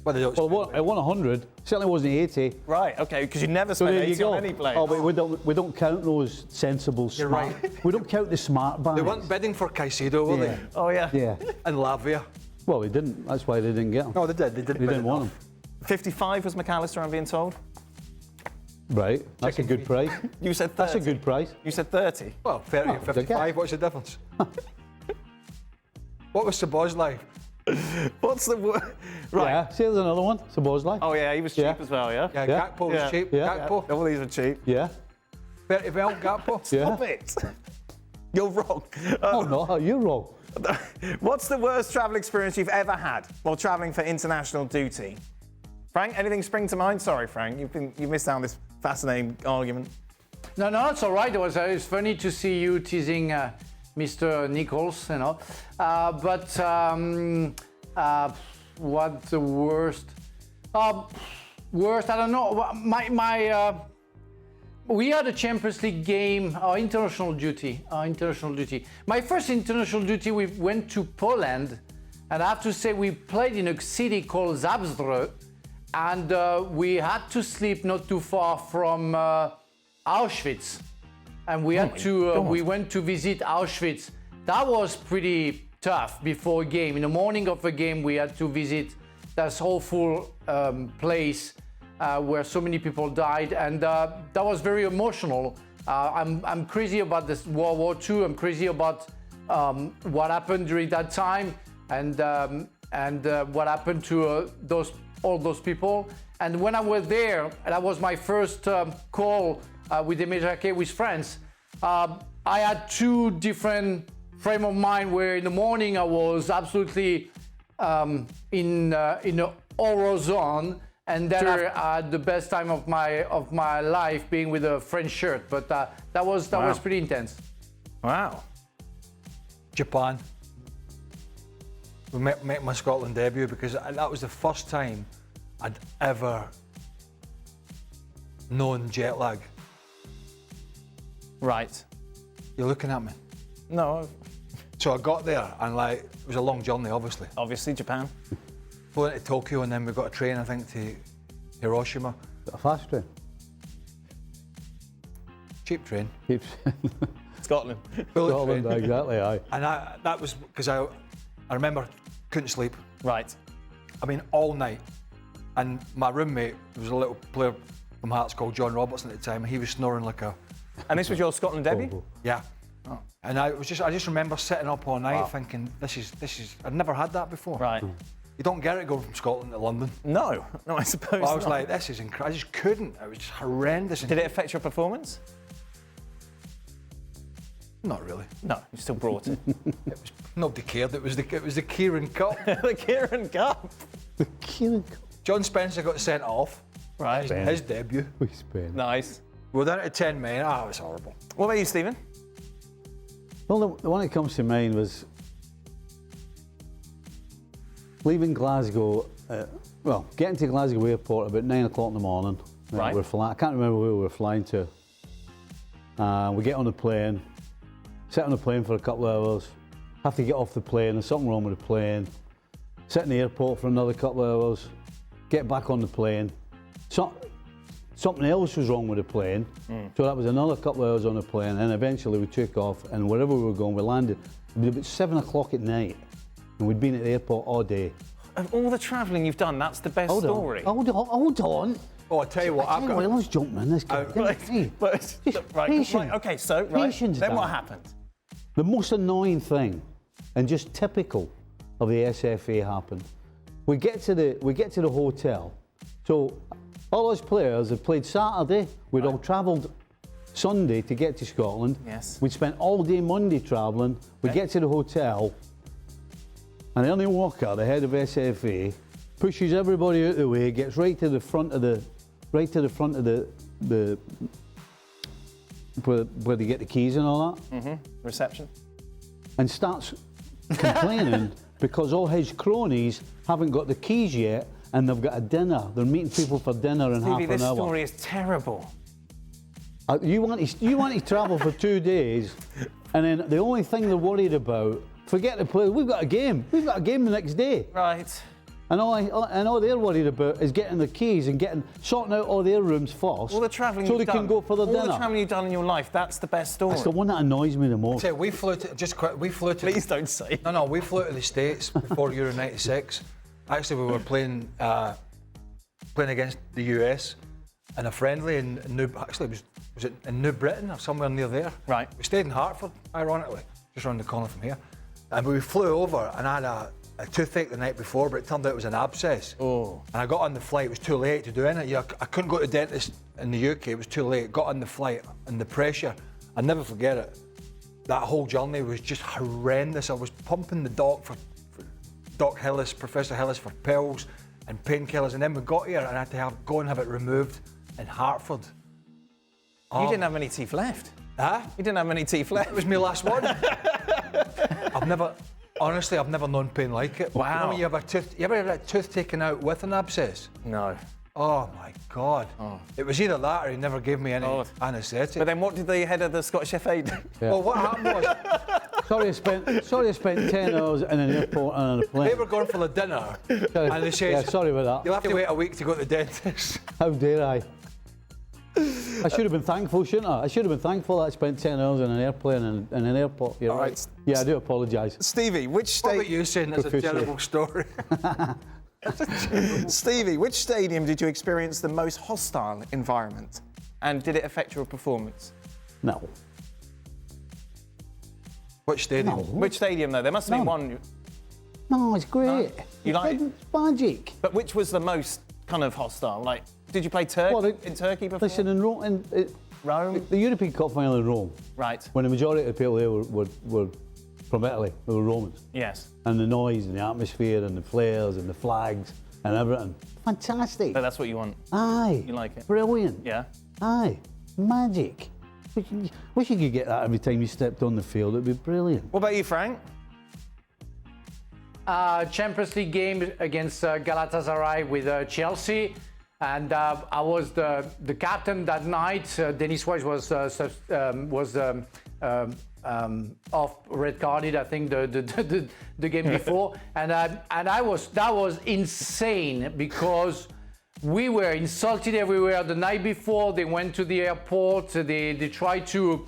Speaker 3: Well,
Speaker 2: It won 100. Certainly wasn't 80.
Speaker 1: Right, okay, because you never spend 80 on any player.
Speaker 2: Oh, but we don't count those sensible, smart.
Speaker 3: You're right.
Speaker 2: We don't count the smart buys.
Speaker 3: They weren't bidding for Caicedo, were they?
Speaker 1: Oh, yeah.
Speaker 2: Yeah.
Speaker 3: And Lavia.
Speaker 2: Well, they didn't. That's why they didn't get him.
Speaker 3: No, they did. They
Speaker 2: didn't want him.
Speaker 1: 55 was McAllister, I'm being told.
Speaker 2: Right. That's a good price.
Speaker 1: You said 30.
Speaker 2: That's a good price.
Speaker 1: You said 30.
Speaker 3: Well, 30 and 55, what's the difference? What was Szoboszlai?
Speaker 1: What's the word? Right.
Speaker 2: Yeah, see, there's another one. Szoboszlai.
Speaker 1: Oh, yeah, he was cheap as well, yeah?
Speaker 3: Yeah, Gakpo was cheap.
Speaker 2: Yeah.
Speaker 3: Gakpo.
Speaker 1: All these are cheap.
Speaker 2: Yeah.
Speaker 3: 30 mil, Gakpo.
Speaker 1: Stop it. You're wrong.
Speaker 2: Oh, no, you're wrong.
Speaker 1: What's the worst travel experience you've ever had while travelling for international duty? Frank, anything spring to mind? Sorry, Frank, you've missed out on this fascinating argument.
Speaker 4: No, it's all right. It was funny to see you teasing Mr. Nichols, you know. What the worst? Worst, I don't know. We had a Champions League game, our international duty. My first international duty, we went to Poland, and I have to say we played in a city called Zabrze, and we had to sleep not too far from Auschwitz, and we went to visit Auschwitz. That was pretty tough before a game. In the morning of a game, we had to visit this awful place where so many people died, and that was very emotional. I'm crazy about this World War II. I'm crazy about what happened during that time, and what happened to all those people. And when I was there, and that was my first call with the Méjacquet with France, I had 2 different frame of mind. Where in the morning I was absolutely in a horror zone, and then I had the best time of my life being with a French shirt. But that was pretty intense.
Speaker 1: Wow.
Speaker 3: Japan. We make my Scotland debut because that was the first time I'd ever known jet lag.
Speaker 1: Right.
Speaker 3: You're looking at me.
Speaker 1: No,
Speaker 3: So I got there and like it was a long journey, obviously.
Speaker 1: obviously Japan.
Speaker 3: Flew into Tokyo and then we got a train, I think, to Hiroshima.
Speaker 2: A fast train.
Speaker 3: Cheap train.
Speaker 1: Scotland.
Speaker 3: Bullet
Speaker 2: Scotland,
Speaker 3: train.
Speaker 2: exactly, aye.
Speaker 3: And that was because I remember couldn't sleep.
Speaker 1: Right.
Speaker 3: I mean, all night. And my roommate was a little player from Hearts called John Robertson at the time, and he was snoring like a...
Speaker 1: And this was your Scotland debut?
Speaker 3: Yeah. Oh. And I just remember sitting up all night thinking, this is, I'd never had that before.
Speaker 1: Right.
Speaker 3: You don't get it going from Scotland to London.
Speaker 1: No, I suppose
Speaker 3: But I was
Speaker 1: not.
Speaker 3: like, this is incredible. I just couldn't. It was just horrendous.
Speaker 1: Did it affect your performance?
Speaker 3: Not really.
Speaker 1: No, you still brought it.
Speaker 3: Nobody cared. It was the Kieran Cup.
Speaker 1: The Kieran Cup.
Speaker 2: The Kieran
Speaker 3: John Spencer got sent off.
Speaker 1: Right.
Speaker 3: His debut.
Speaker 2: we spent.
Speaker 1: Nice.
Speaker 3: We were down to 10 men. It was horrible.
Speaker 1: What about you, Stephen?
Speaker 2: Well, the one that comes to mind was leaving Glasgow, getting to Glasgow Airport about 9 o'clock in the morning.
Speaker 1: Right.
Speaker 2: I can't remember where we were flying to. We get on the plane, sit on the plane for a couple of hours, have to get off the plane, there's something wrong with the plane, sit in the airport for another couple of hours, get back on the plane. Something else was wrong with the plane, so that was another couple of hours on the plane, and eventually we took off, and wherever we were going, we landed. It was about 7 o'clock at night, and we'd been at the airport all day.
Speaker 1: Of all the travelling you've done, that's the best story.
Speaker 2: Hold on.
Speaker 3: Oh, I tell you what,
Speaker 2: I was jumping in this guy.
Speaker 1: Right, okay, so,
Speaker 2: Patience,
Speaker 1: then what
Speaker 2: Dan.
Speaker 1: happened?
Speaker 2: The most annoying thing, and just typical of the SFA happened. We get to the hotel. So all those players had played Saturday. We'd all travelled Sunday to get to Scotland.
Speaker 1: Yes.
Speaker 2: We'd spent all day Monday travelling. We get to the hotel, and Ernie Walker, the head of SFA, pushes everybody out of the way, gets right to the front of the where they get the keys and all that.
Speaker 1: Reception.
Speaker 2: And starts complaining because all his cronies haven't got the keys yet and they've got a dinner. They're meeting people for dinner in half
Speaker 1: Stevie,
Speaker 2: an
Speaker 1: this
Speaker 2: hour.
Speaker 1: story is terrible.
Speaker 2: You want to travel for 2 days, and then the only thing they're worried about, forget the players, we've got a game the next day.
Speaker 1: Right.
Speaker 2: And all they're worried about is getting the keys and sorting out all their rooms first,
Speaker 1: All the travelling
Speaker 2: so
Speaker 1: you've
Speaker 2: they
Speaker 1: done,
Speaker 2: can go for their
Speaker 1: all
Speaker 2: dinner.
Speaker 1: the travelling you've done in your life, that's the best story.
Speaker 2: That's the one that annoys me the most.
Speaker 3: So we flew to
Speaker 1: Please don't say.
Speaker 3: No, we flew to the States before Euro 96. Actually, we were playing against the US in a friendly in was it in New Britain or somewhere near there?
Speaker 1: Right.
Speaker 3: We stayed in Hartford, ironically, just around the corner from here. And we flew over and I had a toothache the night before, but it turned out it was an abscess.
Speaker 1: Oh.
Speaker 3: And I got on the flight, it was too late to do anything. I couldn't go to the dentist in the UK, it was too late. Got on the flight and the pressure, I'll never forget it. That whole journey was just horrendous. I was pumping the doc for Doc Hillis, Professor Hillis, for pills and painkillers, and then we got here and I had to go and have it removed in Hartford.
Speaker 1: You didn't have any teeth left.
Speaker 3: Huh?
Speaker 1: You didn't have any teeth left.
Speaker 3: It was my last one. Honestly, I've never known pain like it.
Speaker 1: Wow.
Speaker 3: You know when you ever had a tooth taken out with an abscess?
Speaker 1: No.
Speaker 3: Oh my God.
Speaker 1: Oh.
Speaker 3: It was either that or he never gave me any
Speaker 1: God.
Speaker 3: anaesthetic.
Speaker 1: But then what did the head of the Scottish FA do?
Speaker 2: Yeah.
Speaker 3: Well, what happened was
Speaker 2: Sorry, I spent 10 hours in an airport and on a plane.
Speaker 3: they were going for the dinner and they said,
Speaker 2: Yeah, sorry about that.
Speaker 3: you'll have to wait a week to go to the dentist.
Speaker 2: How dare I? I should have been thankful, shouldn't I? I should have been thankful that I spent 10 hours in an airplane and in an airport. You're
Speaker 1: All
Speaker 2: right.
Speaker 1: right.
Speaker 2: Yeah, I do apologise.
Speaker 1: Stevie, which
Speaker 3: What about
Speaker 1: state?
Speaker 3: you saying that's a
Speaker 2: Profusely.
Speaker 3: terrible story?
Speaker 1: Stevie, which stadium did you experience the most hostile environment? And did it affect your performance?
Speaker 2: No.
Speaker 3: Which stadium?
Speaker 2: No.
Speaker 1: Which stadium though? There must have been
Speaker 2: No.
Speaker 1: one.
Speaker 2: No, it's great.
Speaker 1: You like it?
Speaker 2: It's magic.
Speaker 1: But which was the most kind of hostile? Like, did you play Turkey
Speaker 2: Well,
Speaker 1: in Turkey before?
Speaker 2: Listen, in Rome,
Speaker 1: Rome?
Speaker 2: the European Cup final in Rome,
Speaker 1: Right.
Speaker 2: when the majority of the people there were from Italy, they were Romans.
Speaker 1: Yes.
Speaker 2: And the noise and the atmosphere and the flares and the flags and everything. Fantastic.
Speaker 1: So that's what you want.
Speaker 2: Aye.
Speaker 1: You like it?
Speaker 2: Brilliant.
Speaker 1: Yeah.
Speaker 2: Aye. Magic. Wish you could get that every time you stepped on the field. It'd be brilliant.
Speaker 1: What about you, Frank?
Speaker 4: Champions League game against Galatasaray with Chelsea, and I was the captain that night. Dennis Wise was off, red carded, I think, the game before, and that was insane because we were insulted everywhere. The night before, they went to the airport. They tried to,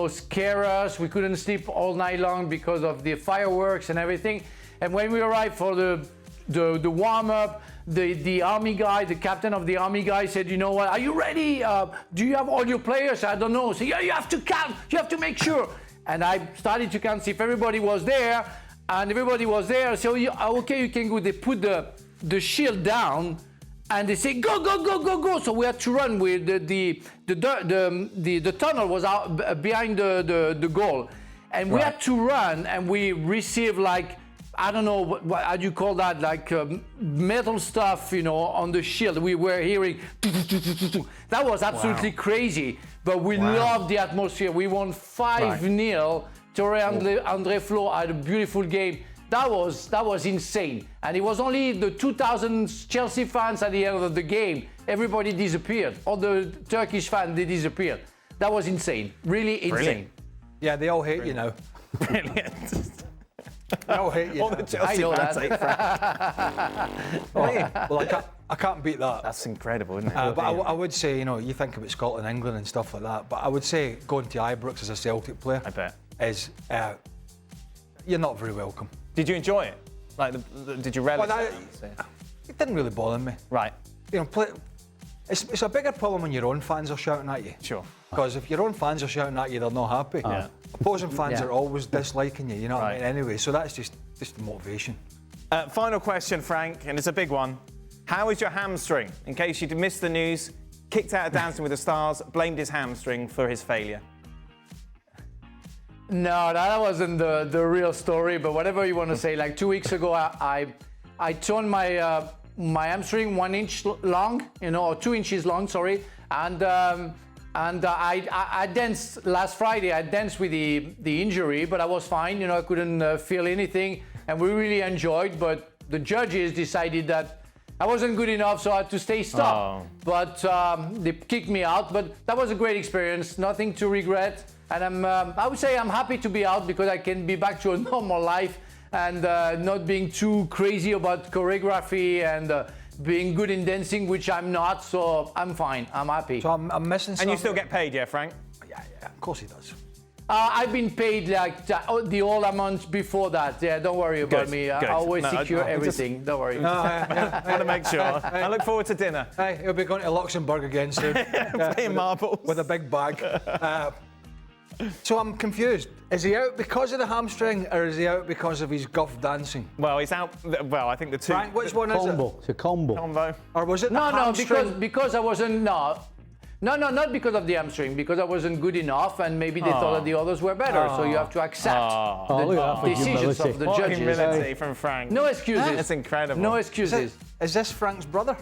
Speaker 4: scare us. We couldn't sleep all night long because of the fireworks and everything. And when we arrived for the warm-up, the army guy, the captain of the army guy said, "You know what? Are you ready? Do you have all your players?" I don't know. So yeah, you have to count. You have to make sure. And I started to count, see if everybody was there, and everybody was there. So okay, you can go. They put the shield down, and they say go, go, go, go, go. So we had to run with the tunnel was out behind the goal, and we had to run, and we received like, I don't know, what how do you call that, like metal stuff, on the shield. We were hearing, that was absolutely crazy, but we loved the atmosphere. We won 5-0. André Flo had a beautiful game. That was insane. And it was only the 2,000 Chelsea fans at the end of the game. Everybody disappeared. All the Turkish fans, they disappeared. That was insane, really insane.
Speaker 1: Brilliant.
Speaker 3: Yeah, they all hate you now.
Speaker 1: Brilliant.
Speaker 3: They all hate you
Speaker 1: All
Speaker 3: now.
Speaker 1: the Chelsea fans hate Frank.
Speaker 3: Well, I can't beat that.
Speaker 1: That's incredible, isn't it?
Speaker 3: But I would say, you think about Scotland, England and stuff like that, but I would say going to Ibrox as a Celtic player,
Speaker 1: I bet,
Speaker 3: is you're not very welcome.
Speaker 1: Did you enjoy it? Like, did you relish it?
Speaker 3: It didn't really bother me.
Speaker 1: Right.
Speaker 3: It's a bigger problem when your own fans are shouting at you.
Speaker 1: Sure.
Speaker 3: Because if your own fans are shouting at you, they're not happy.
Speaker 1: Yeah.
Speaker 3: Opposing fans are always disliking you, what I
Speaker 1: Right.
Speaker 3: mean? Anyway, so that's just the motivation.
Speaker 1: Final question, Frank, and it's a big one. How is your hamstring? In case you missed the news, kicked out of Dancing with the Stars, blamed his hamstring for his failure.
Speaker 4: No, that wasn't the real story, but whatever you want to say. Like 2 weeks ago, I torn my hamstring 1 inch long, or 2 inches long, sorry, and I danced last Friday. I danced with the injury, but I was fine. I couldn't feel anything, and we really enjoyed. But the judges decided that I wasn't good enough, so I had to stay stopped.
Speaker 1: Oh.
Speaker 4: But they kicked me out. But that was a great experience. Nothing to regret. And I would say I'm happy to be out because I can be back to a normal life and not being too crazy about choreography and being good in dancing, which I'm not. So I'm fine. I'm happy.
Speaker 3: So I'm missing something.
Speaker 1: And you still get paid, yeah, Frank?
Speaker 3: Yeah, of course he does.
Speaker 4: I've been paid like the whole amount before that. Yeah, don't worry about me. I always secure everything. Don't worry.
Speaker 1: I want to make sure. I look forward to dinner.
Speaker 3: Hey, he'll be going to Luxembourg again soon.
Speaker 1: Playing marbles.
Speaker 3: With a big bag. So I'm confused. Is he out because of the hamstring or is he out because of his guff dancing?
Speaker 1: Well, he's out. Well, I think the two.
Speaker 3: Frank, which one is
Speaker 2: Combo.
Speaker 3: it?
Speaker 2: It's a combo.
Speaker 1: Combo.
Speaker 3: Or was it the
Speaker 4: No,
Speaker 3: hamstring?
Speaker 4: because I wasn't. No, not because of the hamstring. Because I wasn't good enough, and maybe they thought that the others were better. So you have to accept
Speaker 2: look at that for
Speaker 4: decisions
Speaker 2: humility.
Speaker 4: of the
Speaker 1: What
Speaker 4: judges.
Speaker 1: humility from Frank.
Speaker 4: No excuses.
Speaker 1: That's incredible.
Speaker 4: No excuses.
Speaker 3: Is this Frank's brother?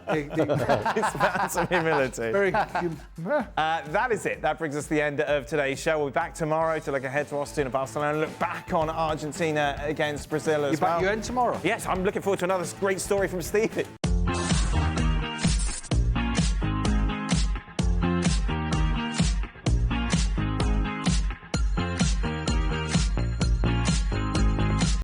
Speaker 1: It's about some humility.
Speaker 3: Very
Speaker 1: That is it. That brings us to the end of today's show. We'll be back tomorrow to look ahead to Osasuna Barcelona and look back on Argentina against Brazil as well.
Speaker 3: You in tomorrow?
Speaker 1: Yes, I'm looking forward to another great story from Stevie.